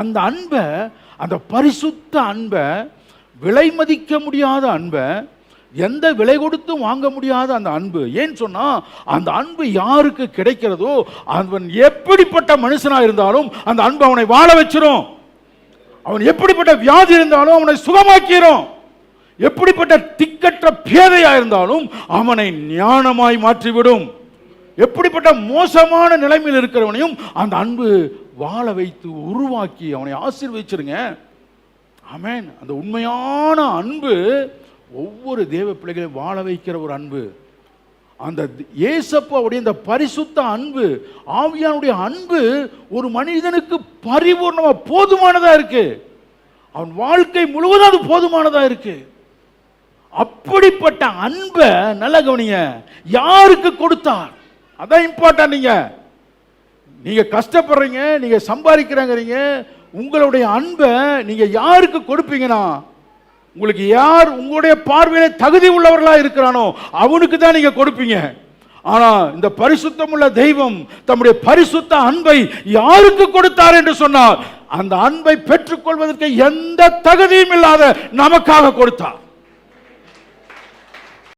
அந்த அன்பை, அந்த பரிசுத்த அன்பை, விலை மதிக்க முடியாத அன்பை, எந்த விலை கொடுத்து வாங்க முடியாத அந்த அன்பு. ஏன்னு சொன்னா அந்த அன்பு யாருக்கு கிடைக்கிறதோ அவன் எப்படிப்பட்ட மனுஷனா இருந்தாலும் அந்த அன்பு அவனை வாழ வச்சிரும். அவன் எப்படிப்பட்ட வியாதி இருந்தாலும் அவனை சுகமாக்கிரும். எப்படிப்பட்ட திக்கற்ற பேதையா இருந்தாலும் அவனை ஞானமாய் மாற்றிவிடும். எப்படிப்பட்ட மோசமான நிலைமையில் இருக்கிறவனையும் அந்த அன்பு வாழ வைத்து உருவாக்கி அவனை ஆசீர்வதிச்சிருங்க. ஆமென். அந்த உண்மையான அன்பு ஒவ்வொரு தேவ பிள்ளைகளையும் வாழ வைக்கிற ஒரு அன்பு. அந்த இயேசப்பாவுடைய இந்த பரிசுத்த அன்பு, ஆவியானுடைய அன்பு ஒரு மனிதனுக்கு பரிபூர்ணமா போதுமானதா இருக்கு. அவன் வாழ்க்கை முழுவதும் அது போதுமானதா இருக்கு. அப்படிப்பட்ட அன்பை நல்ல கவனிங்க, யாருக்கு கொடுத்தார்? அதான் இம்பார்ட்டன்ட். நீங்க கஷ்டப்படுறீங்க, நீங்க சம்பாதிக்கிறீங்க, உங்களுடைய அன்பை நீங்க யாருக்கு கொடுப்பீங்கன்னா, உங்களுக்கு யார் உங்களுடைய பார்வையில தகுதி உள்ளவர்களா இருக்கிறானோ அவனுக்கு தான் நீங்க கொடுப்பீங்க. ஆனா இந்த பரிசுத்தமுள்ள தெய்வம் தம்முடைய பரிசுத்த அன்பை யாருக்கு கொடுத்தார் என்று சொன்னார், அந்த அன்பை பெற்றுக்கொள்வதற்கு எந்த தகுதியும் இல்லாத நமக்காக கொடுத்தார்.